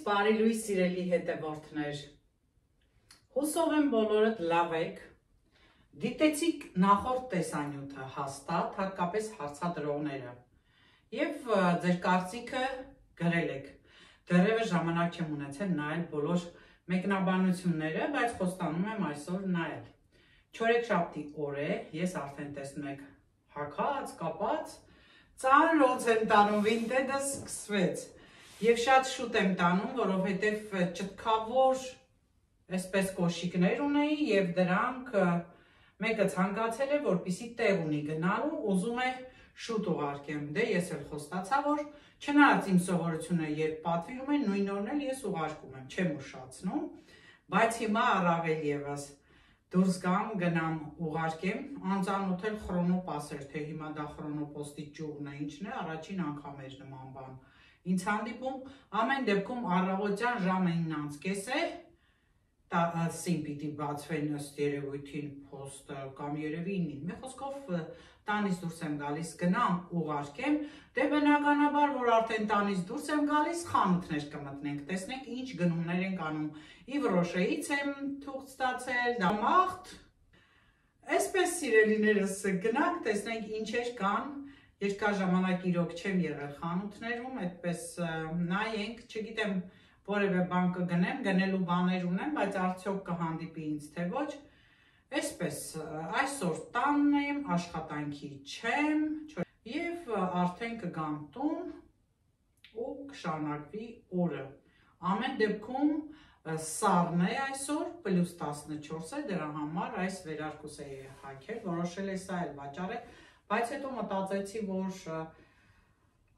բարի լույս սիրելի հետևորդներ, հուսով եմ բոլորդ լավ եք, դիտեցիք նախորդ տեսանյութը հաստատ, հատկապես հարցադրողները և ձեր կարծիքը գրել եք, դեռևս ժամանակ չեմ ունեցել նայել բոլոր մեկնաբանությունները, բայց խոստանում եմ այսօր նայել, չորեքշաբթի օր է, ես արդեն տեսնում եք հագած, կապած, ծանր ոնց եմ տանում, վինտեջը սկսվեց և շատ շուտ եմ տանում, որովհետև ճտկավոր այսպես կոշիկներ ունեի և դրանք մեկը ցանկացել է, որպեսզի տեղ ունի գնալու, ուզում է շուտ ուղարկեմ, դե ես էլ խոստացա, որ չնայած իմ սովորությունը երբ պատվիրում են, նույն օրն էլ ես ուղարկում եմ, չեմ ուշացնում, բայց հիմա առավել ևս դուրս գամ, գնամ ուղարկեմ, անծանոթ էլ խրոնոպ ասեր, թե հիմա դա խրոնոպոստի ճյուղն է, ինչն է, առաջին անգամ էր նման բան ինձ հանդիպում, ամեն դեպքում առավոտյան ժամը 9:30 է, սին պիտի բացվեն ըստ երևույթին փոստը կամ երևի 9-ին, մի խոսքով տանից դուրս եմ գալիս, գնամ ուղարկեմ, դե բնականաբար, որ արդեն տանից դուրս եմ գալիս, խանութներ կմտնենք, տեսնենք ինչ գնումներ ենք անում, Իվ Ռոշեից եմ թուղթ ստացել, դամաղթ, այսպես սիրելիներս գնանք, տեսնենք ինչեր կան, երկար ժամանակ իրոք չեմ եղել խանութներում, այդպես նայենք, չգիտեմ որևէ բան կգնեմ, գնելու բաներ ունեմ, բայց արդյոք կհանդիպի ինձ թե ոչ, այսպես այսօր տանն եմ, աշխատանքի չեմ և արդեն կգամ տուն ու կշարունակվի օրը, ամեն դեպքում սառն է այսօր, պլյուս 14 է, դրա համար այս վերարկուս էի հագել, որոշել է սա էլ վաճառել, բայց հետո մտածեցի, որ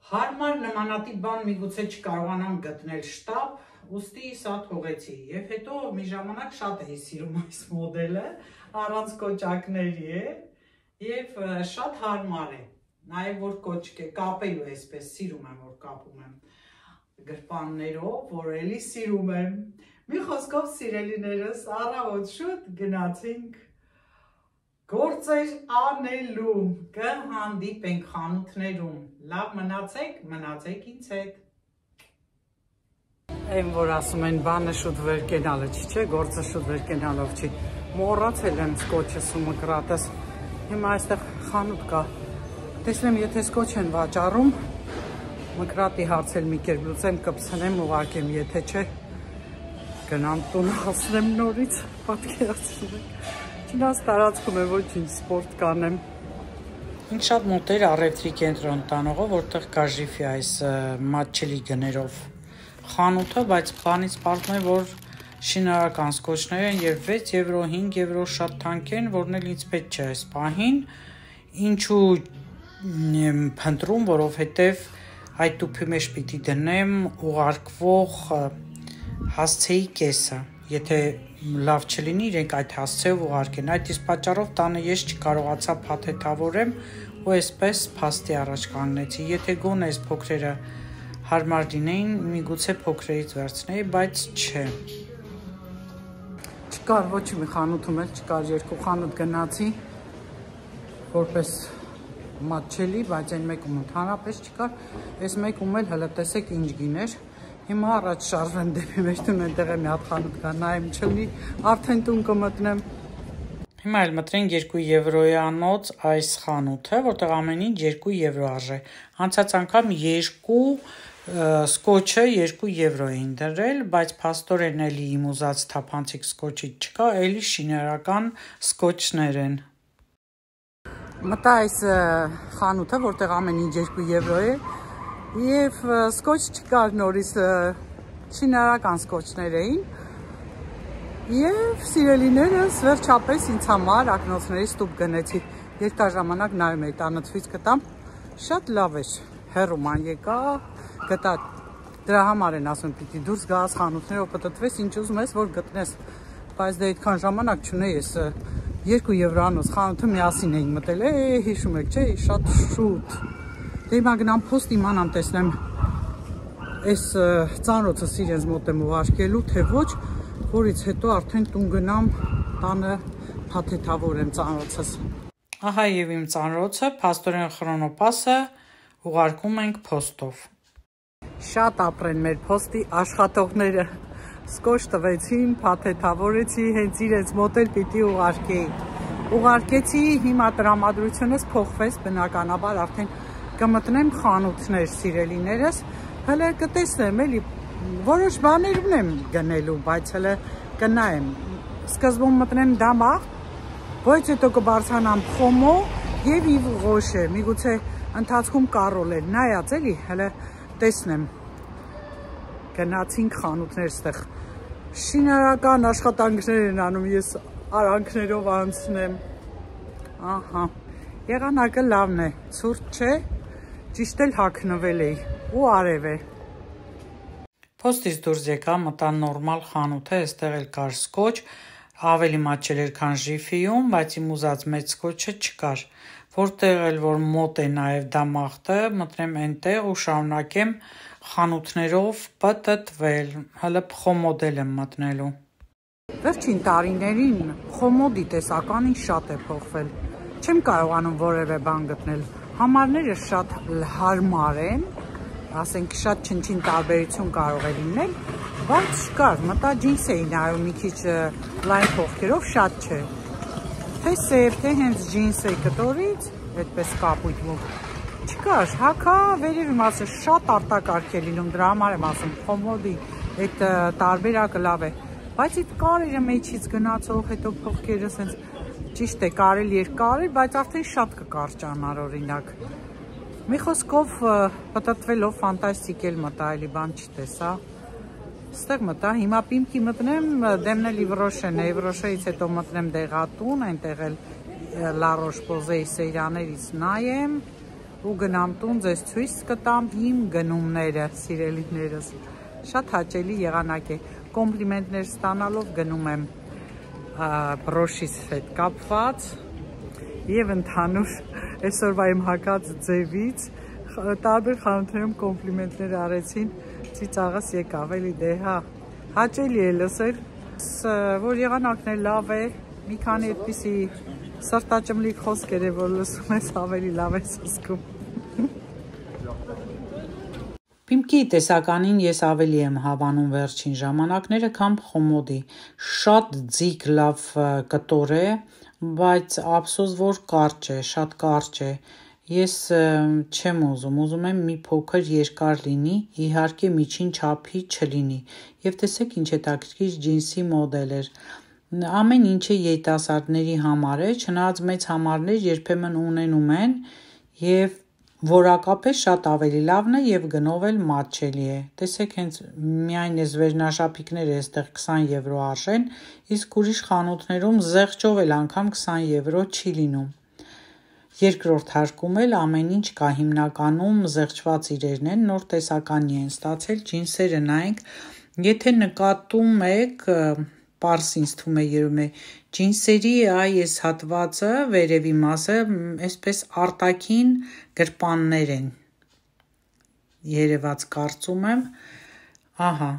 հարմար նմանատիպ բան միգուցե չկարողանամ գտնել շտապ, ուստի սա թողեցի և հետո մի ժամանակ շատ էի սիրում այս մոդելը, առանց կոճակների է և շատ հարմար է, նաև որ կոճք է, կապելու այսպես սիրում եմ, որ կապում եմ գրպաններով, որ էլի սիրում եմ, մի խոսքով սիրելիներս առավոտ շուտ գնացինք գործեր անելու, կհանդիպենք խանութներում, լավ մնացեք ինձ հետ։ Այն որ ասում են բանը շուտ վեր կենալը չի, չէ, գործը շուտ վեր կենալով չի, մոռացել եմ սկոչս ու մկրատս, հիմա այստեղ խանութ կա, տեսնեմ եթե սկոչ են վաճառում, մկրատի հարցել մի կերպ լուծեմ, կպցնեմ ուղարկեմ, եթե չէ, գնամ տուն հասնեմ նորից, պատկերացնում եք, չնայած տարածքում է ոչինչ սպորտ կանեմ։ Ինձ շատ մոտ էր առևտրի կենտրոն տանողը, որտեղ կա ժիֆի այս մատչելի գներով խանութը, բայց բանից պարզվում է, որ շինարարական սկոչներ են և 6 եվրո, 5 եվրո շատ թանկ են, որն էլ ինձ պետք չէ այս պահին, ինչու եմ փնտրում, որովհետև այդ տուփի մեջ պիտի դնեմ ուղարկվող հասցեի կեսը, եթե լավ չլինի, իրենք այդ հասցեով ուղարկեն, այդ իսկ պատճառով տանը ես չկարողացա փաթեթավորեմ ու այսպես փաստի առաջ կանգնեցի, եթե գոնե այս փոքրերը հարմար լինեին, միգուցե փոքրերից վերցնեի, բայց չէ։ Չկար ոչ մի խանութում էլ, չկար երկու խանութ գնացի, որպես մատչելի, բայց այն մեկում ընդհանրապես չկար, այս մեկում էլ հլը տեսեք ինչ գիներ, հիմա առաջ շարժվեմ դեպի մեջ տուն, այնտեղ է մի հատ խանութ կա, նայեմ չլինի, արդեն տուն կմտնեմ։ Հիմա էլ մտրենք 2 եվրոյանոց այս խանութը, որտեղ ամեն ինչ 2 եվրո արժե, անցած անգամ 2 սկոչը 2 եվրո էին դրել, բայց փաստորեն էլի իմ ուզած թափանցիկ սկոչից չկա, էլի շինարարական սկոչներ են։ Մտա այս խանութը, որտեղ ամեն ինչ 2 եվրո է, և սկոչ չկար նորից շինարարական սկոչներ էին և սիրելիներս վերջապես ինձ համար ակնոցներից տուփ գնեցի, երկար ժամանակ նայում էի տանըթվից գտամ, շատ լավ էր, հեռուման եկա, գտա, դրա համար են ասում պիտի դուրս գաս խանութներով պտտվես, ինչ ուզում ես, որ գտնես, բայց դե այդքան ժամանակ չունեի ես 2 եվրանոց խանութը միասին էինք մտել, հիշում եք, չէ, շատ շուտ, դե հիմա գնամ փոստ իմանամ տեսնեմ, այս ծանրոցս իրենց մոտ եմ ուղարկելու, թե ոչ, որից հետո արդեն տուն գնամ, տանը փաթեթավորեմ ծանրոցս։ Ահա և իմ ծանրոցը, փաստորեն խրոնոպասը ուղարկում ենք փոստով։ Շատ ապրեն մեր փոստի աշխատողները։ Սկոչ տվեցին, փաթեթավորեցի, հենց իրենց մոտ էլ պիտի ուղարկեի։ Ուղարկեցի, հիմա տրամադրությունս փոխվեց, բնականաբար արդեն կմտնեմ խանութներ, սիրելիներս, հələ կտեսնեմ էլի, որոշ բաներ ունեմ գնելու, բայց հələ կնայեմ։ Սկզբում մտնեմ դամաղ, բայց հետո կբարձրանամ Խոմո եւ Իվ Ղոշե, միգուցե ընթացքում կարոլել, նայած էլի, հələ տեսնեմ։ Գնացինք խանութներ ստեղ։ Շինարական աշխատանքներ են անում, ես արանքներով անցնեմ։ Ահա, եղանակը լավն է, ցուրտ չէ, ճիշտ էլ հագնվել էի ու արև է։ Փոստից դուրս եկա, մտա նորմալ խանութ է, այստեղ էլ կար սկոչ, ավելի մատչել էր, քան Ժիֆիում, բայց իմ ուզած մեծ սկոչը չկար։ Որտեղ էլ որ մոտ է նաև դամաղթը, մտնեմ այնտեղ ու շարունակեմ խանութներով պտտվել, հələ Խոմոդել եմ մտնելու։ Վերջին տարիներին Խոմոդի տեսականին շատ է փոխվել։ Չեմ կարողանում որևէ բան գտնել։ Համարները շատ հարմար են, ասենք շատ չնչին տարբերություն կարող է լինել, բայց չկար, մտա ջինս էի նայում մի քիչ լայն փոխքերով, շատ չէ։ Թե սև, թե հենց ջինս էի կտորից, այդպես կապույտ մուգ։ Չկար, հակա վերև իմացը շատ արտակարգ է լինում, դրա համար եմ ասում, Խոմոդի այդ տարբերակը լավ է, բայց այդ կարերը մեջից գնացող, հետո փոխքերը սենց ճիշտ է, կարել երկարել, բայց արդեն շատ կկարճանար օրինակ։ Մի խոսքով պտտվելով ֆանտաստիկ էլ մտա, էլի բան չտեսա։ Ստեղ մտա, հիմա Պիմքի մտնեմ, դեմնել Իվ Ռոշեն, Իվ Ռոշեից հետո մտնեմ Դեղատուն, այնտեղ էլ Լա Ռոշ-Պոզեի սերիաներից նայեմ ու գնամ տուն, ձեզ ցույց կտամ իմ գնումները, սիրելիներս։ Շատ հաճելի եղանակ է, կոմպլիմենտներ ստանալով գնում եմ բրոշիս հետ կապված եւ ընդհանուր այսօրվա իմ հակած ձևից տարբեր խանութներում կոմպլիմենտներ արեցին, ծիծաղս եկավ, էլի դե հա, հաճելի է լսել, որ եղանակն է լավ է, մի քանի այդպիսի սրտաճմլիկ խոսքեր է, որ լսում ես, ավելի լավ ես զգում։ Պիմքի տեսականին ես ավելի եմ հավանում վերջին ժամանակները, քան Խոմոդի, շատ ձիգ լավ կտոր է, բայց ափսոս որ կարճ է, շատ կարճ է, ես չեմ ուզում եմ մի փոքր երկար լինի, իհարկե միջին չափի չլինի, եւ տեսեք ինչ հետաքրքիր ջինսի մոդել էր, ամեն ինչը երիտասարդների համար է, չնայած մեծ համարներ երբեմն ունենում են եւ որակապես շատ ավելի լավն է եւ գնով էլ մատչելի է։ Տեսեք հենց միայն այս վերնաշապիկները այստեղ 20 եվրո արժեն, իսկ ուրիշ խանութներում զեղչով էլ անգամ 20 եվրո չի լինում։ Երկրորդ հարկում էլ ամեն ինչ կա, հիմնականում զեղչված իրերն են, նոր տեսականի են ստացել, ջինսերը նայենք, եթե նկատում եք, պարզ ինձ թվում է երևում է, ջինսերի այս հատվածը, վերևի մասը, այսպես արտաքին գրպաններ են, երևաց կարծում եմ, ահա,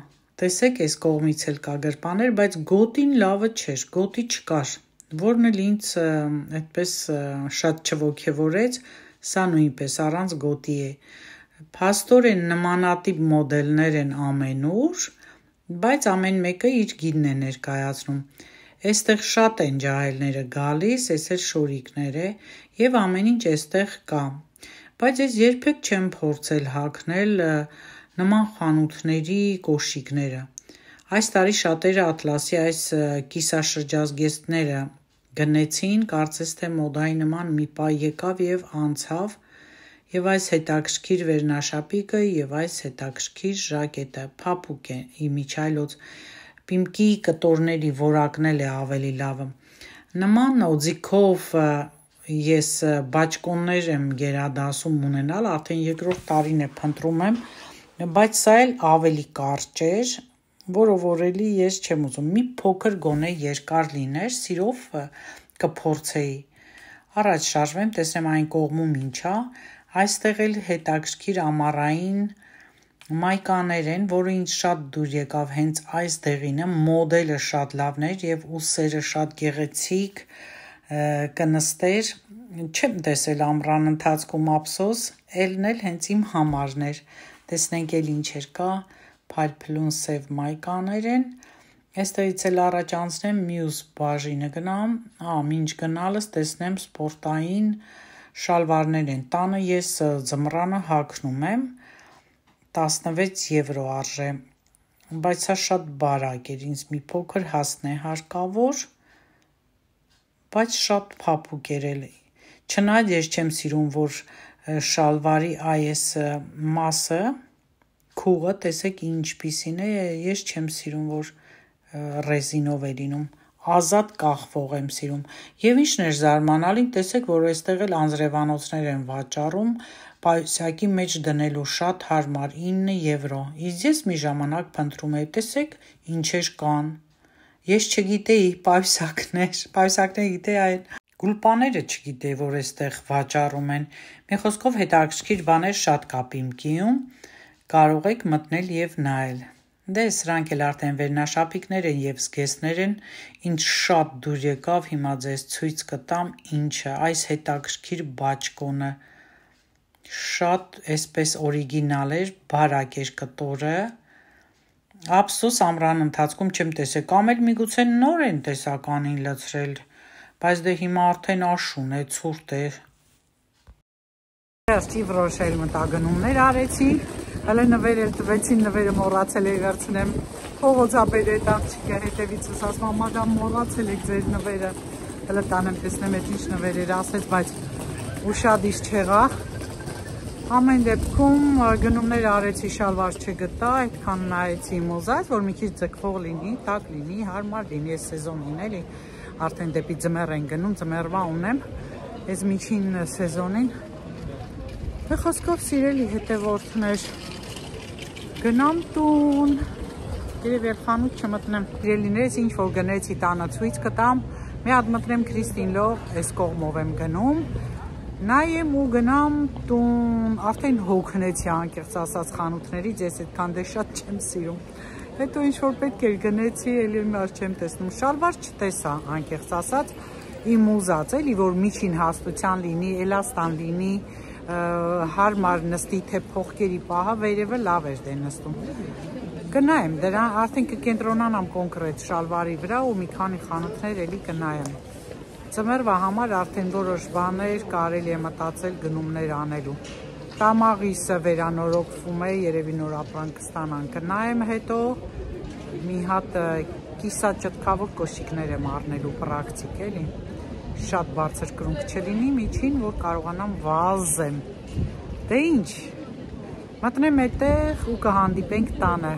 տեսեք այս կողմից էլ կա գրպաններ, բայց գոտին լավը չէր, գոտի չկար, որն էլ ինձ այդպես շատ չոգևորեց, սա նույնպես առանց գոտի է, փաստորեն նմանատիպ մոդելներ են ամենուր, բայց ամեն մեկը իր գինն է ներկայացնում, այստեղ շատ են ջահելները գալիս, այս էլ շորիկներ է եւ ամեն ինչ այստեղ կա, բայց ես երբեք չեմ փորձել հագնել նման խանութների կոշիկները, այս տարի շատերը Ատլասի այս կիսաշրջազգեստները գնեցին, կարծես թե մոդայի նման մի պահ եկավ եւ անցավ, եւ այս հետաքրքիր վերնաշապիկը եւ այս հետաքրքիր ժակետը, փափուկ է իմիջայլոց, Պիմքի կտորների որակն էլ է ավելի լավը։ Նման օձիքով ես բաճկոններ եմ գերադասում ունենալ, արդեն երկրորդ տարին է փնտրում եմ, բայց սա էլ ավելի կարճ էր, որով օրելի ես չեմ ուզում, մի փոքր գոնե երկար լիներ, սիրով կփորձեի, առաջ շարժվեմ, տեսնեմ այն կողմում ինչա, այստեղ էլ հետաքրքիր ամառային մայկաներ են, որը ինձ շատ դուր եկավ հենց այս դեղինը, մոդելը շատ լավն էր եւ ուսերը շատ գեղեցիկ կնստեր, չեմ տեսել ամռան ընթացքում ափսոս, ելն էլ հենց իմ համարն էր, Տեսնենք էլ ինչեր կա, փայլփլուն սև մայկաներ են։ Այստեղից էլ առաջ անցնեմ մյուս բաժինը գնամ, մինչ գնալս տեսնեմ սպորտային շալվարներ են։ Տանը ես ձմռանը հագնում եմ, 16 եվրո արժե, բայց սա շատ բարակ էր, ինձ մի փոքր հասն է հարկավոր, բայց շատ փափուկ էր էլի։ Չնայած ես չեմ սիրում, որ շալվարի այս մասը, քուղը, տեսեք ինչպիսին է, ես չեմ սիրում, որ ռեզինով է լինում, ազատ կախվող եմ սիրում։ Եվ ինչն էր զարմանալին, տեսեք, որ այստեղ էլ անձրևանոցներ են վաճառում, պայուսակի մեջ դնելու շատ հարմար 9 եվրո։ Իսկ ես մի ժամանակ փնտրում էի, տեսեք, ինչեր կան։ Ես չգիտեի պայուսակները գիտեի այն գուլպաները չգիտեի, որ այստեղ վաճառում են։ Մի խոսքով հետաքրքիր բաներ շատ կա Պիմկիում, կարող եք մտնել եւ նայել։ Դե սրանք էլ արդեն վերնաշապիկներ են եւ զգեստներ են, ինչ շատ դուր եկավ, հիմա ձեզ ցույց կտամ ինչը, այս հետաքրքիր բաճկոնը շատ այսպես օրիգինալ էր, բարակ էր կտորը։ Ափսոս ամռան ընթացքում չեմ տեսել, կամ էլ միգուցե նոր են տեսականին լցրել, բայց դե հիմա արդեն աշուն է, ցուրտ է։ Ստիվ Ռոշել մտագնումներ արեցի, հələ նվերել տվեցին, նվերը մոռացել էի վերցնեմ, փողոցապետ այդ աղջիկը հետևիցս ասում, մադամ մոռացել եք ձեր նվերը, հələ տանեմ տեսնեմ այդ ինչ նվեր էր ասեց, բայց ուշադիր չեղա։ Ամեն դեպքում գնումներ արեցի, շալվար չգտա, այդքան նայեցի մոզած, որ մի քիչ ձգվող լինի, տաք լինի, հարմար լինի, այս սեզոնին էլի, արդեն դեպի ձմեռ են գնում, ձմեռվա ունեմ, այս միջին սեզոնին։ Խոսքով սիրելի հետևորդներ, գնամ տուն, երևի խանութ չմտնեմ, սիրելիներս ինչ որ գնեցի տանը ցույց կտամ, մի հատ մտնեմ Քրիստին լով, այս կողմով եմ գնում, նայեմ ու գնամ տուն, արդեն հոգնեցի անկեղծ ասած խանութներից, ես այդքան դե շատ չեմ սիրում։ Հետո ինչ որ պետք էր գնեցի, էլի մար չեմ տեսնում, շալվար չտեսա անկեղծ ասած, իմ ուզած էլի, որ միջին հաստության լինի, էլաստան լինի, հարմար նստի, թե փողկերի պահը վերևը լավ էր դե նստում։ Կնայեմ, դրա արդեն կկենտրոնանամ կոնկրետ շալվարի վրա ու մի քանի խանութներ էլի կնայեմ։ Ձմեռվա համար արդեն որոշ բաներ կարելի է մտածել գնումներ անելու։ Տամաղիսը վերանորոգվում է, երևի նոր ապրանք կստանան, կնայեմ հետո մի հատ կիսաճտկավոր կոշիկներ եմ առնելու պրակտիկ էլի։ Շատ բարձր կրունկ չլինի, միջին, որ կարողանամ վազեմ։ Դե ինչ, մտնեմ այդտեղ ու կհանդիպենք տանը։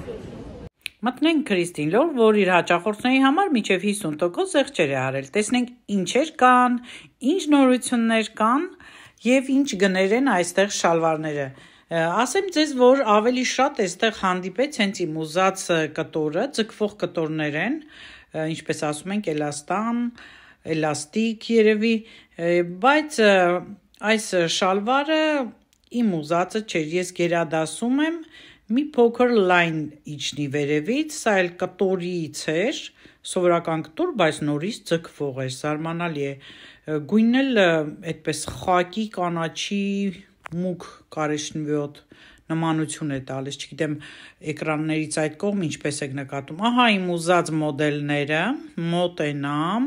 Մտնենք Քրիստին լոր, որ իր հաճախորդների համար մինչև 50% զեղչեր է արել։ Տեսնենք ինչեր կան, ինչ նորություններ կան եւ ինչ գներ են այստեղ շալվարները։ Ասեմ ձեզ, որ ավելի շատ այստեղ հանդիպեց հենց իմ ուզած կտորը, ձգվող կտորներ են, ինչպես ասում ենք, էլաստան, էլաստիկ երևի, բայց այս շալվարը իմ ուզածը չէր, ես գերադասում եմ մի փոքր լայն իջնի վերևից, սա էլ կտորից էր, սովորական կտոր, բայց նորից ձգվող էր, զարմանալի է, գույնն էլ այդպես խակի կանաչի մուգ կարեշնվյոտ նմանություն է տալիս, չգիտեմ էկրաններից այդ կողմ ինչպես եք նկատում, ահա իմ ուզած մոդելները, մոտենամ,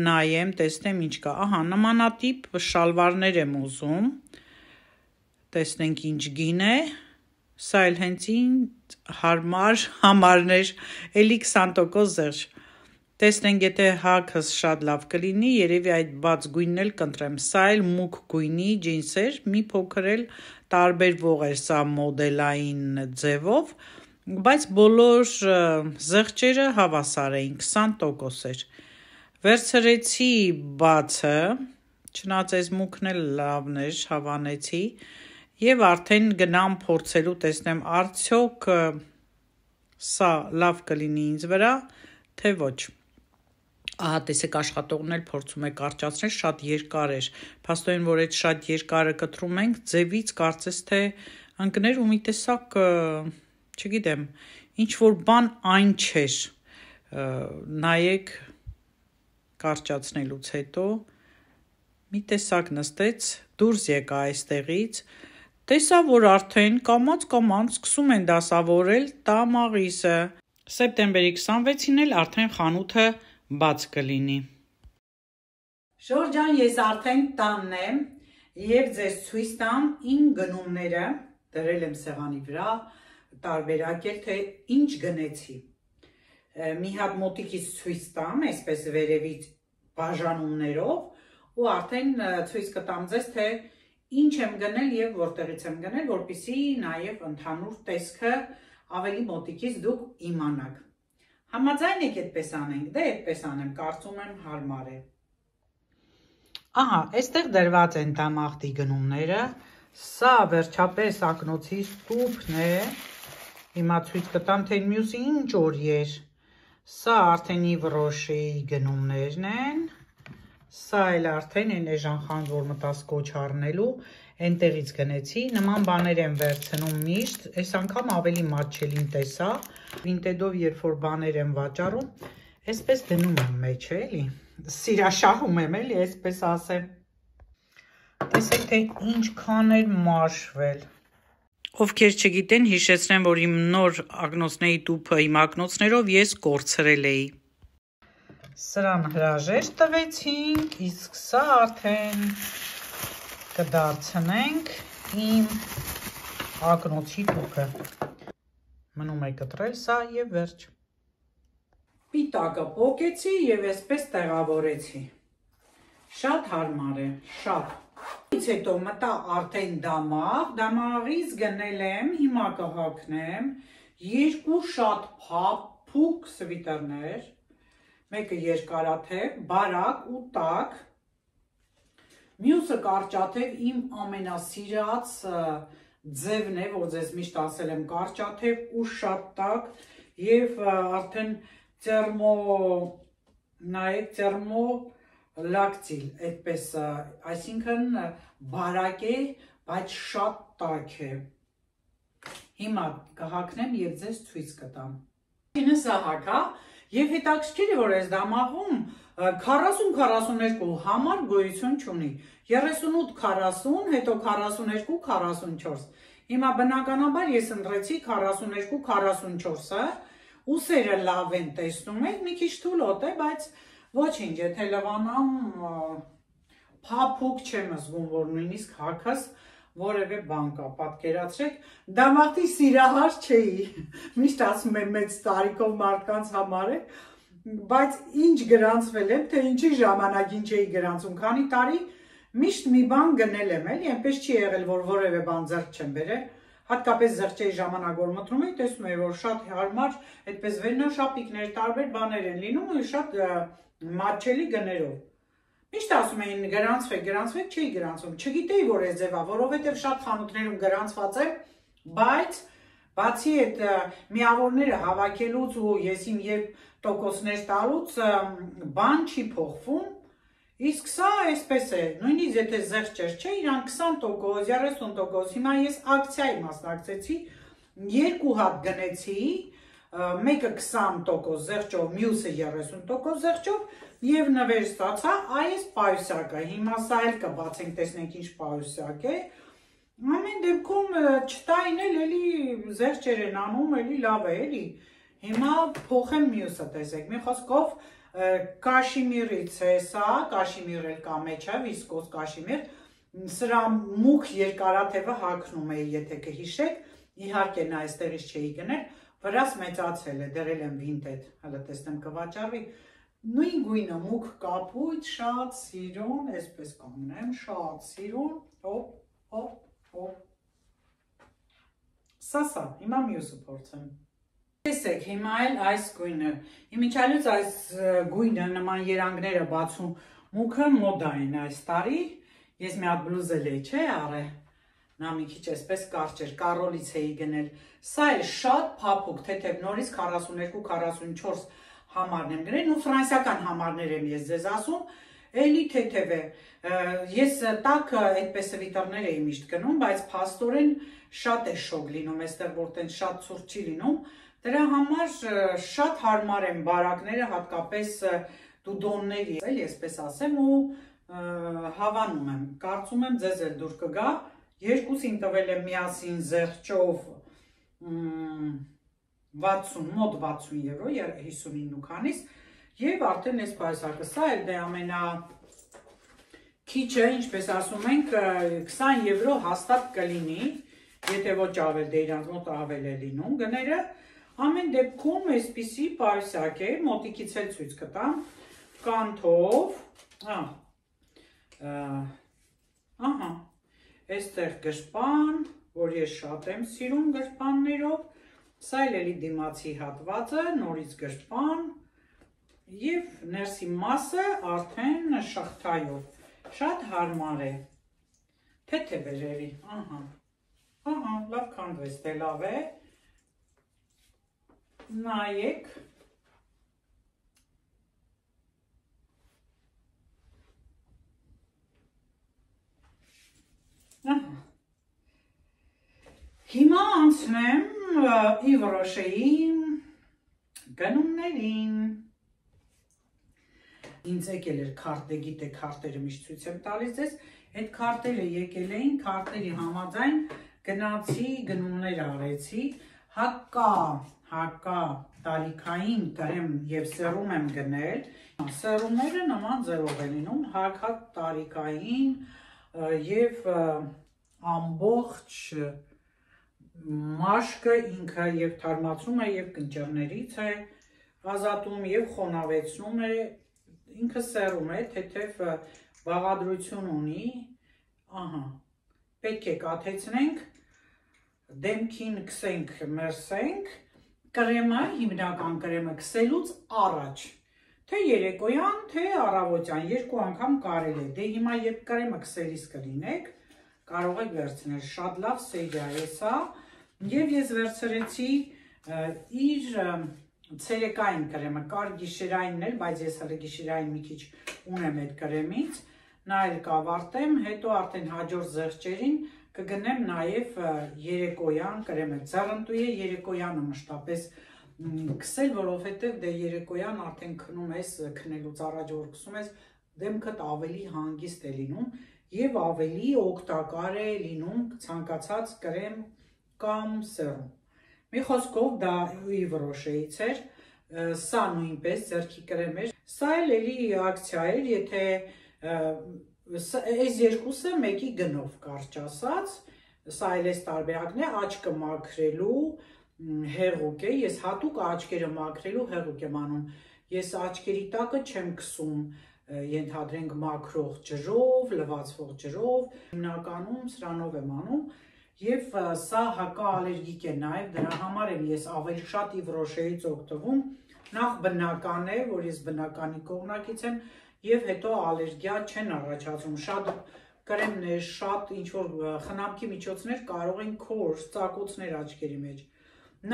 նայեմ, տեսնեմ ինչ կա, ահա նմանատիպ շալվարներ եմ ուզում, տեսնենք ինչ գին է, սա էլ հենց ինձ հարմար համարներ, էլի 20% զեղչ, տեսնենք եթե հագս շատ լավ կլինի, երևի այդ բաց գույնն էլ կընտրեմ, սա էլ մուգ գույնի ջինսեր, մի փոքր էլ տարբերվող էր սա մոդելային ձևով, բայց բոլոր զեղչերը հավասար էին, 20% էր, վերցրեցի բացը, չնայած այս մուգն էլ լավն էր, հավանեցի, եւ արդեն գնամ փորձելու տեսնեմ արդյոք սա լավ կլինի ինձ վրա, թե ոչ։ Ահա տեսեք աշխատողն էլ փորձում է կարճացնել, շատ երկար էր, փաստորեն որ այդ շատ երկարը կտրում ենք, ձևից կարծես թե ընկներ ու մի տեսակ, չգիտեմ, ինչ որ բան այն չէր, նայեք կարճացնելուց հետո մի տեսակ նստեց, դուրս եկա այստեղից, Տեսա, որ արդեն կամաց-կամաց սկսում են դասավորել տամաղիսը։ Սեպտեմբերի 26-ին էլ արդեն խանութը բաց կլինի։ Շորջան, ես արդեն տանն եմ և ձեզ ցույց տամ իմ գնումները, դրել եմ սեղանի վրա, տարբերակել, թե ինչ գնեցի։ Մի հատ մոտիկից ցույց տամ, այսպես վերևից բաժանումներով ու արդեն ցույց կտամ ձեզ, թե ինչ եմ գնել և որտեղից եմ գնել, որպեսզի նաև ընդհանուր տեսքը ավելի մոտիկից դուք իմանաք։ Համաձայն եք այդպես անենք, դե այդպես անեմ, կարծում եմ հարմար է։ Ահա, այստեղ դրված են տամախտի գնումները, սա վերջապես ակնոցի ստուփն է, հիմա ցույց կտամ, թե մյուսը ինչ օրի էր, սա արդեն Իվրոշեի գնումներն են, սա էլ արդեն են էժան խանձ, որ մտած կոչ առնելու, այնտեղից գնեցի, նման բաներ եմ վերցնում միշտ, այս անգամ ավելի մատչելին տեսա, Վինտեդով երբ որ բաներ եմ վաճառում, այսպես դնում եմ մեջ էլի, սիրաշահում եմ էլի, այսպես ասեմ, տեսեք, թե ինչքան էր մաշվել, ովքեր չգիտեն, հիշեցնեմ, որ իմ նոր ակնոցների տուփը իմ ակնոցներով ես կորցրել էի, սրան հրաժեշտ տվեցինք, իսկ սա արդեն կդարձնենք իմ ակնոցի տուփը, մնում է կտրել սա և վերջ, պիտակը պոկեցի և այսպես տեղավորեցի, շատ հարմար է, շատ,ից հետո մտա արդեն դամաղ, դամաղից գնել եմ, հիմա կհագնեմ, երկու շատ փափուկ սվիտերներ, մեկը երկարաթև, բարակ ու տաք, մյուսը կարճաթև, իմ ամենասիրած ձևն է, որ ձեզ միշտ ասել եմ, կարճաթև ու շատ տաք և արդեն տերմոլակտիլ, այդպես, այսինքն բարակ է, բայց շատ տաք է, հիմա կհագնեմ և ձեզ ցույց կտամ, ինը հագա և հետաքրքիր է, որ այս դամաղում 40-42 համար գոյություն չունի, 38-40, հետո 42-44, հիմա բնականաբար ես ընտրեցի 42-44-ը, ուսերը լավ են տեսնում եք, մի քիչ թուլոտ է, բայց ոչինչ, եթե լվանամ փափուկ չեմ զգում, որ նույնիսկ հագած որևէ բան կա, պատկերացրեք, դամաղթի սիրահար չէի, միշտ ասում եմ մեծ տարիքով մարդկանց համար է, բայց ինչ գրանցվել եմ, թե ինչի ժամանակին չէի գրանցում, քանի տարի միշտ մի բան գնել եմ, էլի, այնպես չի եղել, որ որևէ բան ձեռք չեմ բերել, հատկապես զղջեի ժամանակ որ մտրում եք, տեսնում եք, որ շատ հարմար, այդպես վերնաշապիկներ, տարբեր բաներ են լինում ու շատ մատչելի գներով։ Միշտ ասում էին գրանցվեք, չէի գրանցում, չգիտեի, որ այս ձևա, որովհետև շատ խանութներում գրանցված եմ, բայց բացի այդ միավորները հավաքելուց ու ես իմ երբ տոկոսներ տալուց բան չի փոխվում, իսկ սա այսպես է, նույնիսկ եթե զեղչեր չէ, իրան 20%, 30%, հիմա ես ակցիայի մասնակցեցի, 2 հատ գնեցի, մեկը 20% զեղչով, մյուսը 30% զեղչով և նվեր ստացա, այս պայուսակ է, հիմա սա էլ կբացենք, տեսնենք ինչ պայուսակ է, ամեն դեպքում չտային էլ էլի զեղչեր են անում, էլի լավ է, էլի, հիմա փոխեմ մյուսը, տեսեք, մի խոսքով կաշիմիրից է սա, կաշիմիր էլ կա մեջը, վիսկոս կաշիմիր, սրա մուգ երկարաթևը հագնում էի, եթե կհիշեք, իհարկե նա այստեղից չէի գնել, վրաս մեծացել է, դրել եմ Վինտեդ, հələ տեսնեմ կվաճառվի, նույն գույնը մուգ կապույտ, շատ սիրուն, այսպես կանգնեմ, շատ սիրուն, հոպ, հոպ, հոպ, սա, հիմա մյուսը փորձեմ, տեսեք, հիմա էլ այս գույնը, իմիջալուց այս գույնը նման երանգները բացում, մուգը մոդա են այս տարի, ես մի հատ բլուզել էի, չէ արե, նա մի քիչ այսպես կարճ էր, Կարոլից էի գնել, սա էլ շատ փափուկ, թեթև նորից 42-44 համարն եմ գնել, ու ֆրանսիական համարներ եմ ես ձեզ ասում, էլի թեթև է, ես տաք այդպես վիտարներ էի միշտ գնում, բայց փաստորեն շատ է շոգ լինում, այստեղ որտեն շատ ցուրտ չի լինում, դրա համար շատ հարմար են բարակները, հատկապես դուդոնների, էլի այսպես ասեմ ու հավանում եմ, կարծում եմ ձեզ էլ դուր կգա երկուսին տվել եմ միասին զեղչով 60, մոտ 60 եվրո, 59 քանիս, և արդեն ես պայսակը, սա էլ դե ամենա քիչը, ինչպես ասում ենք, 20 եվրո հաստատ կլինի, եթե ոչ ավել, դե իրանց մոտ ավել է լինում գները, ամեն դեպքում այսպիսի պայսակ է, մոտիկից էլ ցույց կտամ, կանթով, ահա, այստեղ գրպան, որ ես շատ եմ սիրում գրպաններով, սա էլի դիմացի հատվածը, նորից գրպան և ներսի մասը արդեն շղթայով, շատ հարմար է, թեթև է երևի, լավ քանդվեց, դե լավ է, նայեք, հիմա անցնեմ Yves Rocher-ի գնումներին, ինձ եկել էր քարտը, գիտեք քարտերը միշտ ցույց եմ տալիս ձեզ, այդ քարտերը եկել էին, քարտերի համաձայն գնացի գնումներ արեցի, հակա տարիքային կրեմ և սերում եմ գնել, սերումները նման ձևով են լինում, հակա տարիքային և ամբողջ մաշկը ինքը և թարմացում է և կնճիռներից է ազատում և խոնավեցնում է, ինքը սերում է, թեթև բաղադրություն ունի, պետք է կաթեցնենք, դեմքին կսենք, մերսենք, կրեմը, հիմնական կրեմը կսելուց առաջ, թե երեկոյան, թե առավոտյան, երկու անգամ կարել է, դե հիմա երբ կրեմը կսելիս կլինեք, կարող եք վերցնել, շատ լավ սերիա է սա, և ես վերցրեցի իր ցերեկային կրեմը, կար գիշերայինն էլ, բայց ես հələ գիշերային մի քիչ ունեմ այդ կրեմից, նա էլ կավարտեմ, հետո արդեն հաջորդ զեղչերին կգնեմ նաև երեկոյան կրեմը, ձեռնտու է երեկոյանը մշտապես կսել, որովհետև դե երեկոյան արդեն քնում ես, քնելուց առաջ որ կսում ես, դեմքդ ավելի հանգիստ է լինում և ավելի օգտակար է լինում ցանկացած կրեմ կամ սերում։ Մի խոսքով դա Yves Rocher-ից էր, սա նույնպես ձեռքի կրեմ էր, սա էլ էլի ակցիա էր, եթե այս երկուսը մեկի գնով կարճ ասած, սա էլ այս տարբերակն է, աչքը մաքրելու հեղուկ է, ես հատուկ աչքերը մաքրելու հեղուկ եմ անում, ես աչքերի տակը չեմ քսում, ենթադրենք մաքրող ջրով, լվացվող ջրով, հիմնականում սրանով եմ անում և սա հակաալերգիկ է նաև, դրա համար եմ ես ավելի շատ Yves Rocher-ից օգտվում, նախ բնական է, որ ես բնականի կողմնակից եմ և հետո ալերգիա չեն առաջացում, շատ կրեմներ, շատ ինչ-որ խնամքի միջոցներ կարող են քորշ, ծակոցներ աչքերի մեջ,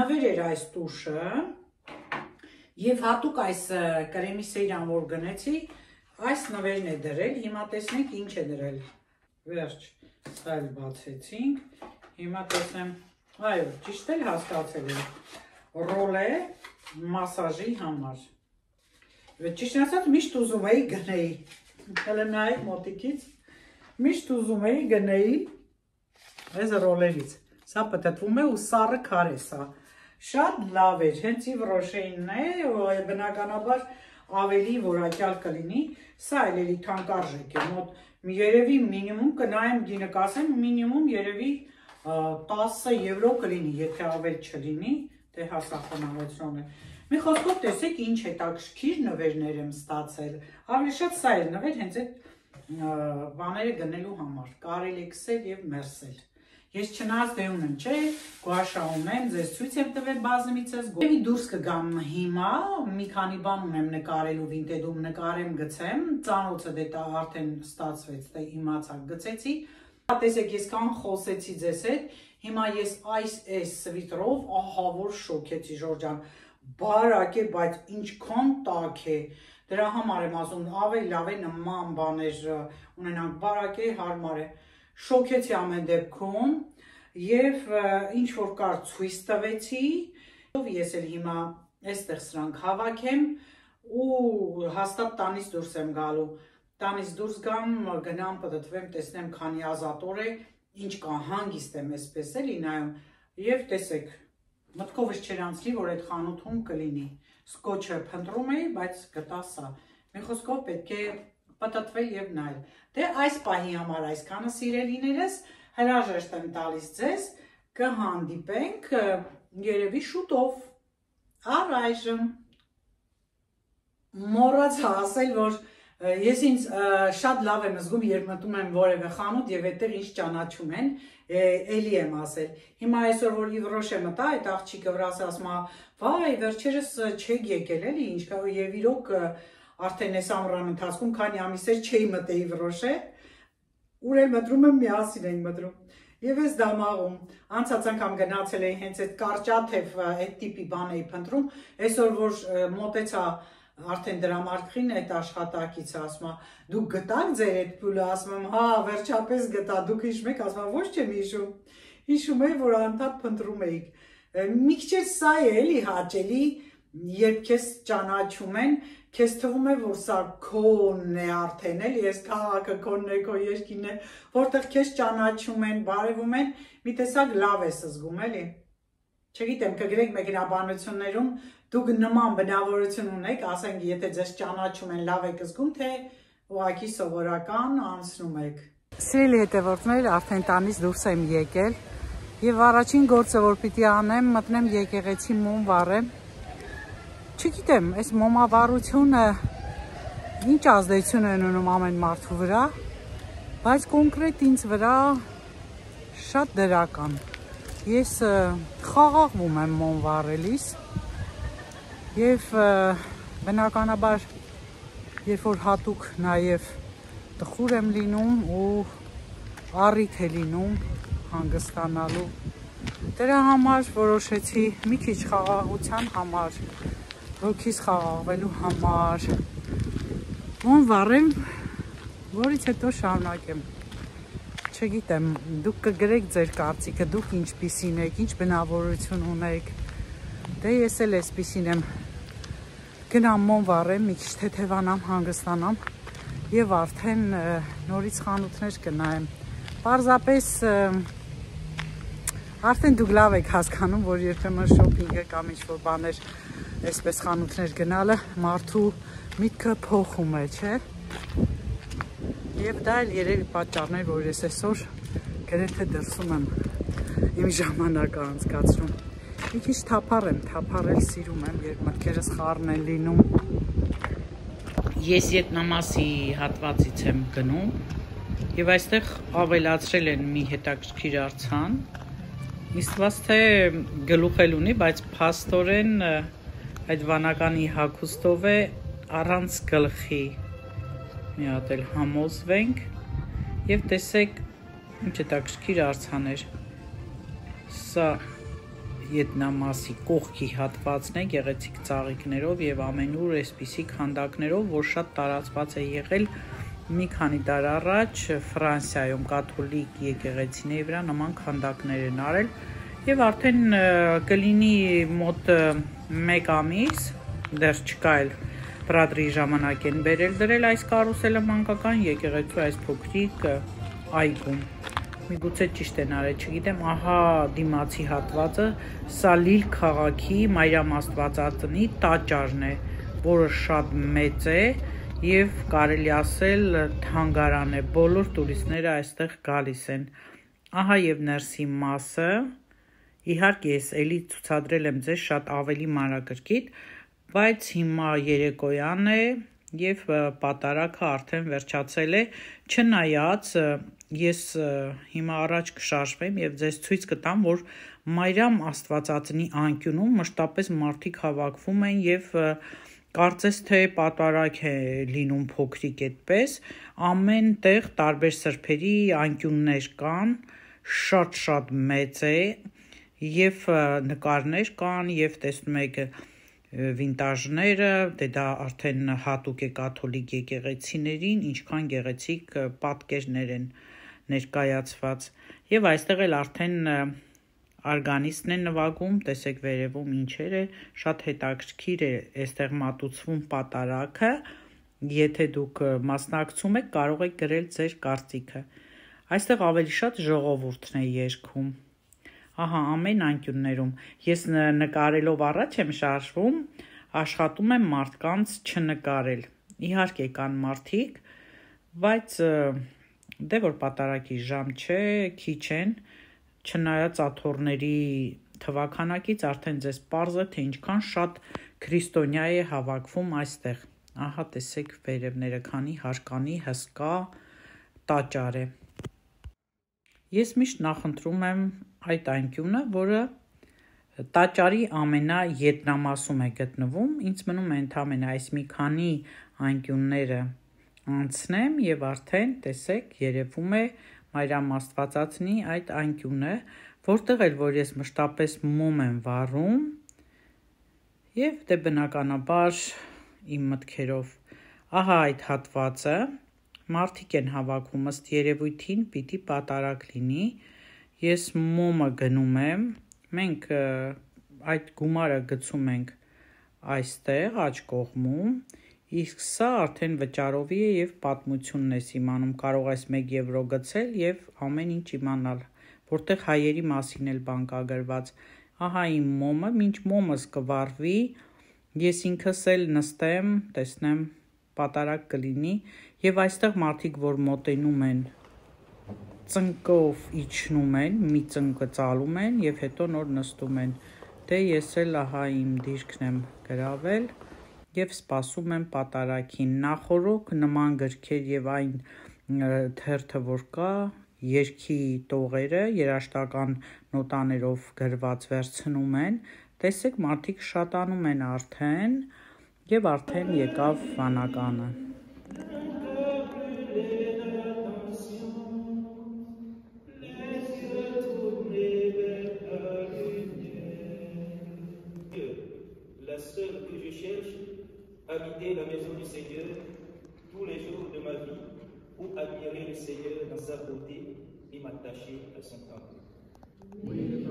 նվեր էր այս տուշը և հատուկ այս կրեմի սերիան որ գնեցի, այս նվերն է դրել, հիմա տեսնենք ինչ է դրել, վերջ, սա էլ բացեցինք, հիմա տեսնեմ, այո, ճիշտ էլ հասկացել եմ, ռոլ է մասաժի համար, ճիշտ ասած միշտ ուզում էի գնեի, հələ նայեք մոտիկից, միշտ ուզում էի գնեի այս ռոլերից, սա պտտվում է ու սառը քար է սա, շատ լավ էր, հենց Yves Rocher-ինն է, բնականաբար ավելի որակյալ կլինի, սա էլ էլի թանկարժեք է, մոտ երևի մինիմում կնայեմ գինը կասեմ, մինիմում երևի 10 եվրո կլինի, եթե ավել չլինի, թե հասախոնավեցրոն է, մի խոսքով տեսեք ինչ հետաքրքիր նվերներ եմ ստացել, ավելի շատ սա էր նվեր հենց այդ բաները գնելու համար, կարել է քսել և մերսել, ես չնայած դե ունեմ, չէ, գուաշա ունեմ, ձեզ ցույց եմ տվել բազմիցս, գովի դուրս կգամ հիմա, մի քանի բան ունեմ նկարելու վինտեդում նկարեմ գցեմ, ծանոցը դե արդեն ստացվեց, դե իմացակ գցեցի, տեսեք ես կան խոսեցի ձեզ հետ, հիմա ես այս սվիտրով, ահա որ շոքեցի Ժորջան, բարակ է, բայց ինչքան տաք է, դրա համար եմ ասում, ավելի լավ է նման բաներ ունենանք, բարակ է, հարմար է, շոքեցի ամեն դեպքում և ինչ որ կար ցույց տվեցի, ես էլ հիմա այստեղ սրանք հավաքեմ ու հաստատ տանից դուրս եմ գալու, տանից դուրս գամ, գնամ պտտվեմ, տեսնեմ քանի ազատոր է, ինչ կա հանգիստ եմ այսպես էլի նայում եւ տեսեք մտքովս չեր անցնի որ այդ խանութում կլինի սկոչը փնտրում էի բայց գտա սա մի խոսքով պետք է պատտվել եւ նայել դե այս պահի համար այսքանը սիրելիներս հրաժեշտ եմ տալիս ձեզ կհանդիպենք երևի շուտով առայժմ մոռացա ասել որ Ես ինձ շատ լավ եմ զգում, երբ մտնում եմ որևէ խանութ եւ այդտեղ ինչ ճանաչում են, էլի եմ ասել։ Հիմա այսօր որ Իվրոշե մտա, այդ աղջիկը վրաս ասում է, վայ, վերջերս չեք եկել էլի, ինչ կա եւ իրոք արդեն այս ամռան ընթացքում քանի ամիսեր չէի մտել Իվրոշե, ուր էլ մտրում եմ միասին ենք մտրում։ Եվ ես դամաղում, անցած անգամ գնացել էի հենց այդ կարճաթև այդ տիպի բան էի փնտրում, այսօր որ մոտեցա Արդեն դրամարկղին այդ աշխատակիցը ասում է, դուք գտաք ձեր այդ փուլը, ասում եմ, հա, վերջապես գտա, դուք հիշում եք, ասում եմ, ոչ չեմ հիշում, հիշում եմ, որ անդադ փնտրում էիք, մի քիչ սա է էլի հաճելի, երբ քեզ ճանաչում են, քեզ թվում է, որ սա քոնն է արդեն, էլի, այս քաղաքը քոնն է, քո երկիրն է, որտեղ քեզ ճանաչում են, բարևում են, մի տեսակ լավ ես զգում, էլի, չգիտեմ, կգրեք մեկնաբանություններում Դուք նման բնավորություն ունեք, ասենք, եթե ձեզ ճանաչում են, լավ եք զգում, թե ուղղակի սովորական անցնում եք։ Սիրելի հետևորդներ, արդեն տանից դուրս եմ եկել եւ առաջին գործը, որ պիտի անեմ, մտնեմ եկեղեցի մոմ վառեմ։ Չգիտեմ, այս մոմավառությունը ինչ ազդեցություն է ունենում ամեն մարդու վրա, բայց կոնկրետ ինձ վրա շատ դրական։ Ես խաղաղվում եմ մոմ վառելիս Եվ բնականաբար, երբ որ հատուկ նաև տխուր եմ լինում ու առիթ է լինում հանգստանալու, դրա համար որոշեցի մի քիչ խաղաղության համար, ոգիս խաղաղվելու համար, մոմ վառեմ, որից հետո շարունակեմ։ Չգիտեմ, դուք կգրեք ձեր կարծիքը, դուք ինչպիսին եք, ինչ բնավորություն ունեք, դե ես էլ այսպիսին եմ գնամ մոմ վառեմ, մի քիչ թեթևանամ, հանգստանամ եւ արդեն նորից խանութներ կնայեմ։ Պարզապես արդեն դուք լավ եք հասկանում, որ երբեմն շոփինգը կամ ինչ-որ բաներ այսպես խանութներ գնալը մարդու միտքը փոխում է, չէ՞։ Եվ դա էլ երևի պատճառն է, որ ես այսօր գրեթե դրսում եմ իմ ժամանակը անցկացնում։ Մի քիչ թափառ եմ, թափառել սիրում եմ, երբ մտքերս խառն են լինում։ Ես Վիետնամասի հատվածից եմ գնում եւ այստեղ ավելացրել են մի հետաքրքիր արձան։ Իստված թե գլուխ էլ ունի, բայց փաստորեն այդ վանականի հագուստով է առանց գլխի։ Մի հատ էլ համոզվենք եւ տեսեք ինչ հետաքրքիր արձաներ։ Սա Վիետնամասի կողքի հատվածն է գեղեցիկ ծաղիկներով եւ ամենուր այսպիսի քանդակներով, որ շատ տարածված է եղել մի քանի դար առաջ Ֆրանսիայում կաթոլիկ եկեղեցիների վրա նման քանդակներ են արել եւ արդեն կլինի մոտ 1 ամիս, դեռ չկա էլ Պրադրի ժամանակ են բերել դրել այս կարուսելը մանկական եկեղեցու այս փոքրիկ այգում։ Միգուցե ճիշտ են արել, չգիտեմ, ահա դիմացի հատվածը, սա Լիլ քաղաքի Մարիամ Աստվածածնի տաճարն է, որը շատ մեծ է եւ կարելի ասել թանգարան է, բոլոր տուրիստները այստեղ գալիս են։ Ահա եւ ներսի մասը, իհարկե ես էլի ցուցադրել եմ ձեզ շատ ավելի մանրակրկիտ, բայց հիմա երեկոյան է եւ պատարագը արդեն վերջացել է, չնայած ես հիմա առաջ կշարժվեմ եւ ձեզ ցույց կտամ, որ Մարիամ Աստվածածնի անկյունում մշտապես մարդիկ հավաքվում են եւ կարծես թե պատարագ է լինում փոքրիկ այդպես, ամեն տեղ տարբեր սրբերի անկյուններ կան, շատ մեծ է եւ նկարներ կան եւ տեսնում եք վինտաժները, դե դա արդեն հատուկ է կաթոլիկ եկեղեցիներին, ինչքան գեղեցիկ պատկերներ են ներկայացված եւ այստեղ էլ արդեն արգանիստն է նվագում, տեսեք վերևում ինչեր է, շատ հետաքրքիր է այստեղ մատուցվում պատարագը, եթե դուք մասնակցում եք, կարող եք գրել ձեր կարծիքը։ Այստեղ ավելի շատ ժողովուրդն է երգում։ Ահա, ամեն անկյուններում։ Ես նկարելով առաջ եմ շարժվում, աշխատում եմ մարդկանց չնկարել։ Իհարկե կան մարդիկ, բայց դե որ պատարագի ժամ չէ, քիչ են, չնայած աթոռների թվաքանակից արդեն ձեզ պարզ է, թե ինչքան շատ քրիստոնյա է հավաքվում այստեղ։ Ահա տեսեք վերևները, քանի հարկանի հսկա տաճար է։ Ես միշտ նախընտրում եմ այդ անկյունը, որը տաճարի ամենաետնամասում է գտնվում, ինձ մնում է ընդամենը այս մի քանի անկյունները անցնեմ եւ արդեն տեսեք երևում է Մարիամ Աստվածածնի այդ անկյունը, որտեղ էլ որ ես մշտապես մոմ եմ վառում եւ դե բնականաբար իմ մտքերով ահա այդ հատվածը մարդիկ են հավաքում ըստ երևույթին պիտի պատարագ լինի, ես մոմը գնում եմ, մենք այդ գումարը գցում ենք այստեղ աջ կողմում, իսկ սա արդեն վճարովի է եւ պատմությունն ես իմանում, կարող ես 1 եվրո գցել եւ ամեն ինչ իմանալ, որտեղ հայերի մասին էլ բան կա գրված, ահա իմ մոմը, մինչ մոմս կվառվի, ես ինքս էլ նստեմ, տեսնեմ պատարագ կլինի եւ այստեղ մարդիկ որ մոտենում են ծնկով իջնում են, մի ծնկը ծալում են եւ հետո նոր նստում են։ Դե ես էլ ահա իմ դիրքն եմ գրավել եւ սպասում եմ պատարագին։ Նախորոք նման գրքեր եւ այն թերթը որ կա, երգի տողերը երաժշտական նոտաներով գրված վերցնում են։ Տեսեք մարդիկ շատանում են արդեն եւ արդեն եկավ վանականը։ Habiter la maison du Seigneur tous les jours de ma vie pour admirer le Seigneur dans sa beauté et m'attacher à son temple. Oui,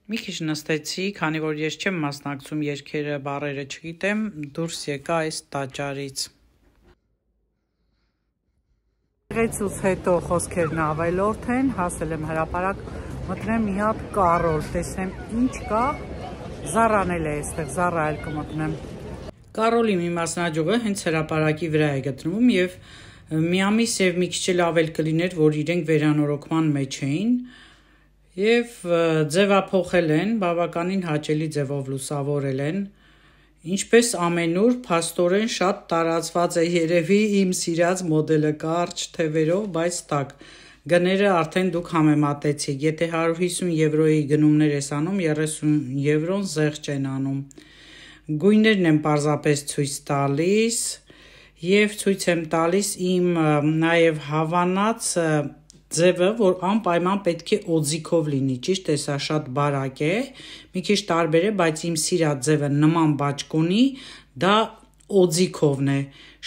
մի քիչ նստեցի, քանի որ ես չեմ մասնակցում երգերը, բառերը չգիտեմ, դուրս եկա այս տաճարից։ Եղեցուց հետո խոսքերն ավելորդ են, հասել եմ հրապարակ, մտնեմ մի հատ կարոլ, տեսնեմ ինչ կա, Զառան էլ է այստեղ, Զառա էլ կմտնեմ։ Կարոլի մի մասնաճյուղը հենց հրապարակի վրա է գտնվում եւ մի ամիս եւ մի քիչ էլ ավել կլիներ, որ իրենք վերանորոգման մեջ էին եւ ձևափոխել են, բավականին հաճելի ձևով լուսավորել են։ Ինչպես ամենուր, փաստորեն շատ տարածված է երևի իմ սիրած մոդելը կարճ թևերով, բայց տաք։ Գները արդեն դուք համեմատեցիք, եթե 150 եվրոյի գնումներ ես անում, 30 եվրոն զեղչ են անում։ Գույներն եմ պարզապես ցույց տալիս եւ ցույց եմ տալիս իմ նաեւ հավանած ձևը, որ անպայման պետք է օձիքով լինի, ճիշտ է, սա շատ բարակ է, մի քիչ տարբեր է, բայց իմ սիրած ձևը նման բաճկոնի, դա օձիքովն է,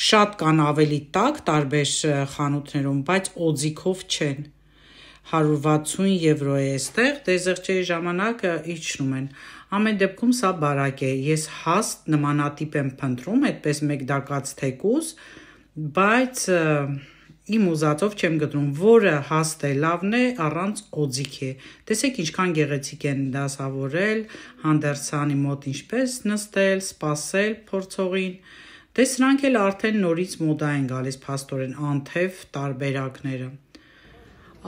շատ կան ավելի տաք տարբեր խանութներում, բայց օձիքով չեն, 160 եվրո է այստեղ, դե զեղչերի ժամանակ իջնում են, ամեն դեպքում սա բարակ է, ես հաստ նմանատիպ եմ փնտրում, այդպես մեկդակած թեկուզ, բայց իմ ուզածով չեմ գտնում, որը հաստ է, լավն է, առանց օձիք է։ Տեսեք ինչքան գեղեցիկ են դասավորել, հանդերձանի մոտ ինչպես նստել, սպասել փորձողին։ Դե սրանք էլ արդեն նորից մոդա են գալիս փաստորեն անթև տարբերակները։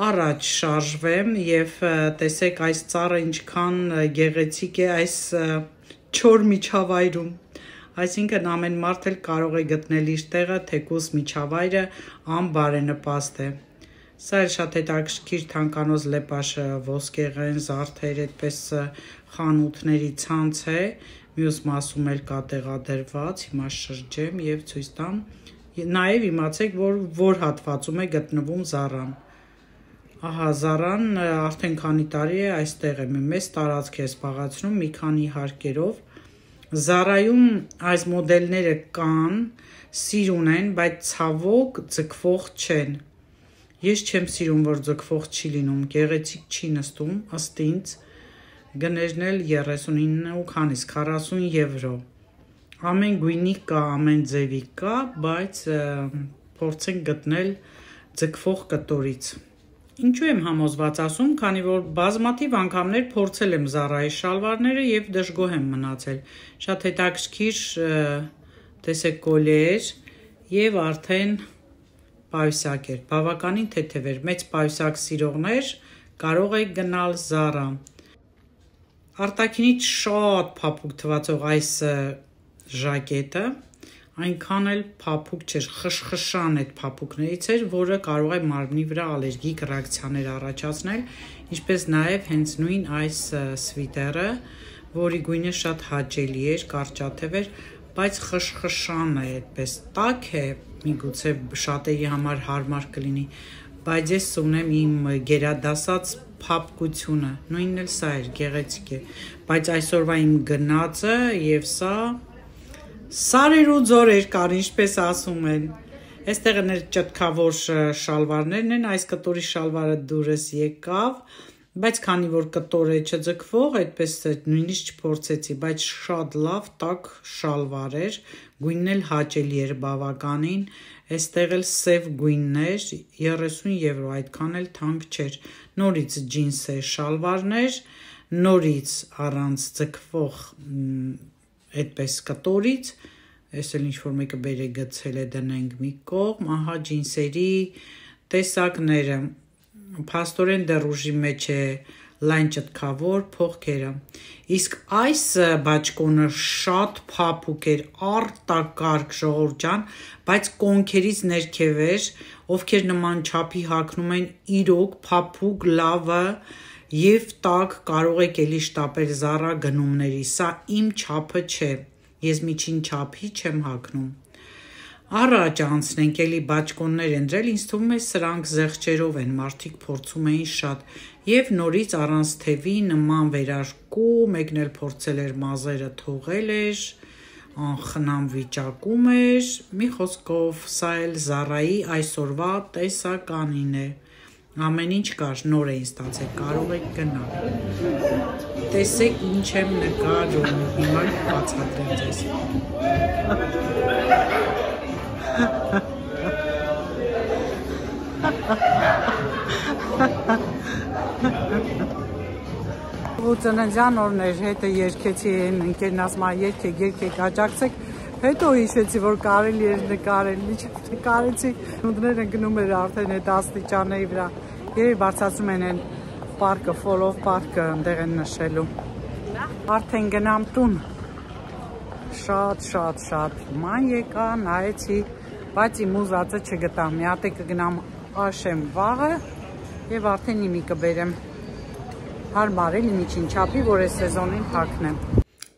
Առաջ շարժվեմ եւ տեսեք այս ծառը ինչքան գեղեցիկ է այս չոր միջավայրում։ Այսինքն ամեն մարդ էլ կարող է գտնել իր տեղը, թեկուզ միջավայրը անբարենպաստ է։ Սա էլ շատ հետաքրքիր թանկանոց լեպաշը, ոսկեղեն, զարդեր, այդպես խանութների ցանց է, մյուս մասում էլ կա տեղադրված, հիմա շրջեմ եւ ցույց տամ։ Նաեւ իմացեք, որ հատվածում է գտնվում Զառան։ Ահա Զառան արդեն քանի տարի է այստեղ է, մեծ տարածք է զբաղեցնում մի քանի հարկերով։ Զառայում այս մոդելները կան, սիրուն են, բայց ցավոք ձգվող չեն։ Ես չեմ սիրում, որ ձգվող չի լինում, գեղեցիկ չի նստում, ըստ ինձ, գներն էլ 39 ու քանից 40 եվրո։ Ամեն գույնի կա, ամեն ձևի կա, բայց փորձենք գտնել ձգվող կտորից։ Ինչու եմ համոզված ասում, քանի որ բազմաթիվ անգամներ փորձել եմ Zara-ի շալվարները եւ դժգոհ եմ մնացել։ Շատ հետաքրքիր տեսեք կոլեր եւ արդեն պայուսակ էր, բավականին թեթև էր, մեծ պայուսակ սիրողներ կարող եք գնալ Zara։ Արտաքինից շատ փափուկ թվացող այս ժակետը այնքան էլ փափուկ չէր, խշխշան այդ փափուկներից էր, որը կարող է մարմնի վրա ալերգիկ ռեակցիաներ առաջացնել, ինչպես նաև հենց նույն այս սվիտերը, որի գույնը շատ հաճելի էր, կարճաթև էր, բայց խշխշան է, այդպես տաք է, միգուցե շատերի համար հարմար կլինի, բայց ես ունեմ իմ գերադասած փափկությունը, նույնն էլ սա էր, գեղեցիկ է, բայց այսօրվա իմ գնացը եւ սա Սարեր ու ձորեր կար, ինչպես ասում են։ Այստեղ են ճտկավոր շալվարներն են, այս կտորի շալվարը դուրս եկավ, բայց քանի որ կտոր է չձգվող, այդպես նույնիսկ չփորձեցի, բայց շատ լավ տաք շալվար էր, գույնն էլ հաճելի էր բավականին, այստեղ էլ սև գույնն էր, 30 եվրո, այդքան էլ թանկ չէր։ Նորից ջինս է շալվարներ, նորից առանց ձգվող այդպես կտորից, այս էլ ինչ-որ մեկը բերե գցել է դնենք մի կողմ, ահա ջինսերի տեսակները, փաստորեն դեռ ուժի մեջ է լայն ճտկավոր փողքերը, իսկ այս բաճկոնը շատ փափուկ էր, արտակարգ ժողովուրդ ջան, բայց կոնքերից ներքև էր, ովքեր նման չափի հագնում են իրոք փափուկ լավը Եվ տակ կարող եք էլի շտապել Zara գնումների, սա իմ չափը չէ, ես միջին չափի չեմ հագնում։ Առաջ անցնենք էլի բաճկոններ ընտրել, ինձ թվում է սրանք զեղչերով են, մարդիկ փորձում էին շատ, եւ նորից առանց թևի նման վերարկու, մեկն էլ փորձել էր մազերը թողել էր, անխնամ վիճակում էր, մի խոսքով սա էլ Zara-ի այսօրվա տեսականին է։ Ամեն ինչ կար, նոր էին ստացել, կարող եք գնալ։ Տեսեք ինչ եմ նկարում, հիմա բացատրեմ ձեզ։ Ու ծննդյան օրներ հետը երկեցի ընկերն ասում է երգեք աջակցեք, հետո հիշեցի, որ կարելի էր նկարել, միջև նկարեցի, ունդները գնում էր արդեն այդ աստիճանների վրա, երևի բարձրացում են այն պարկը, Fall-of պարկը ընդեղ են նշելու, արդեն գնամ տուն, շատ ման եկա, նայեցի, բայց իմ ուզածը չգտամ, մի հատ է կգնամ աշեմ վաղը և արդեն իմի կբերեմ հարմար էլի միջին չափի, որ այս սեզոնին հագնեմ։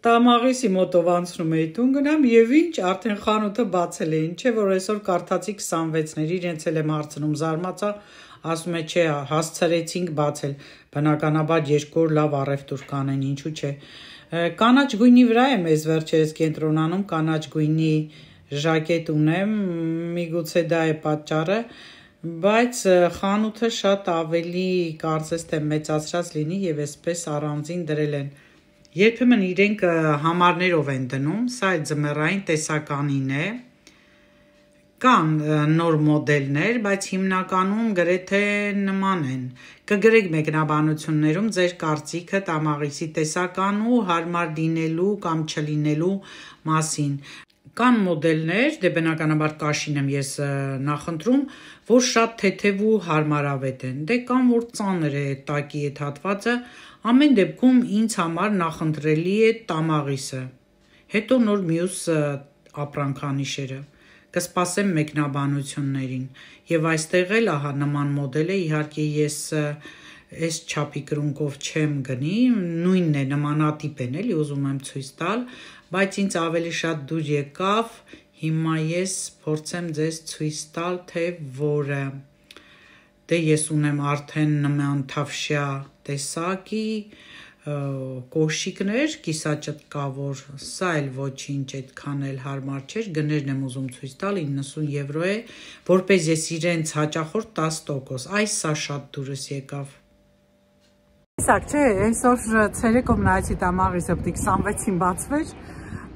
Տամաղիսի մոտով անցնում էի տուն գնամ և ինչ, արդեն խանութը բացել էին, չէ որ այսօր կարդացի 26-ներ, իրենց էլ եմ հարցնում, զարմացա, ասում է չէ, հասցրեցինք բացել, բնականաբար երկու օր լավ առևտուր կանեն, ինչու չէ։ Կանաչ գույնի վրա եմ ես վերջերս կենտրոնանում, կանաչ գույնի ժակետ ունեմ, միգուցե դա է պատճառը, բայց խանութը շատ ավելի կարծես թե մեծացրած լինի և այսպես առանձին դրել են։ Երբեմն իրենք համարներով են դնում, սա է ձմեռային տեսականին է, կան նոր մոդելներ, բայց հիմնականում գրեթե նման են, կգրեք մեկնաբանություններում ձեր կարծիքը տամաղիսի տեսականու, հարմար լինելու կամ չլինելու մասին, կան մոդելներ, դե բնականաբար կաշին եմ ես նախընտրում, որ շատ թեթև ու հարմարավետ են, դե կան որ ծանր է տակի այդ հատվածը, ամեն դեպքում ինձ համար նախընտրելի է տամաղիսը, հետո նոր մյուս ապրանքանիշերը, կսպասեմ մեկնաբանություններին, և այստեղ էլ ահա նման մոդել է, իհարկե ես այս չափի կրունկով չեմ գնի, նույնն է, նմանատիպ են էլի ուզում եմ ցույց տալ, բայց ինձ ավելի շատ դուր եկավ, հիմա ես փորձեմ ձեզ ցույց տալ, թե որը, դե ես ունեմ արդեն նման թավշյա տեսակի, կոշիկներ, կիսաճտկավոր, սա էլ ոչինչ այդքան էլ հարմար չէր, գներն եմ ուզում ցույց տալ, 90 եվրո է, որպես ես իրենց հաճախորդ 10%, այս սա շատ դուրս եկավ։ Տեսակ չէ, այսօր ցերեկով նայեցի տամաղի զպտի 26-ին բացվեր,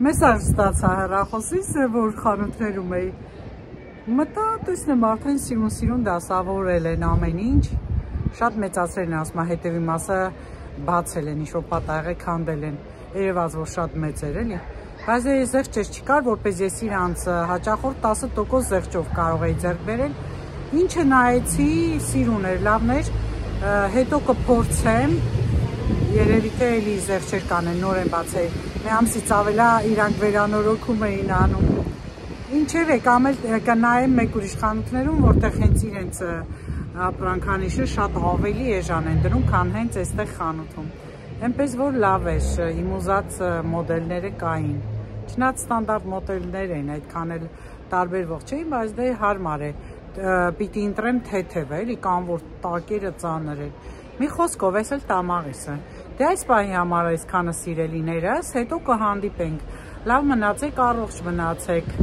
մեսաժ ստացա հեռախոսից, որ խանութներում էի, մտա տեսնեմ արդեն սիրուն դասավորել են ամեն ինչ, շատ մեծացրել են, ասում հետևի մասը բացել են, ինչ-որ պատահեղ քանդել են, երևաց, որ շատ մեծ էր էլի, բայց զեղչեր չկար, որպես ես իրանց հաճախորդ 10% զեղչով կարող էի ձեռք բերել, ինչը նայեցի, սիրուն էր, լավն էր, հետո կփորձեմ, երևի թե էլի զեղչեր կանեն, նոր են բացել, մի ամսից ավելա իրանք վերանորոգում էին անում, ինչև է, կամ էլ կնայեմ մեկ ուրիշ խանութներում, որտեղ հենց իրենց ապրանքանիշը շատ ավելի էժան են դնում, քան հենց այստեղ խանութում, այնպես որ լավ էր, իմ ուզած մոդելները կային, չնայած ստանդարտ մոդելներ են, այդքան էլ տարբերվող չէին, բայց դե հարմար է, պիտի ընտրեմ թեթև էլի, կամ որ տակերը ծանր են, մի խոսքով ես էլ տամաղիսը, դե այս պահի համար այսքանը սիրելիներս, հետո կհանդիպենք, լավ մնացեք, առողջ մնացեք։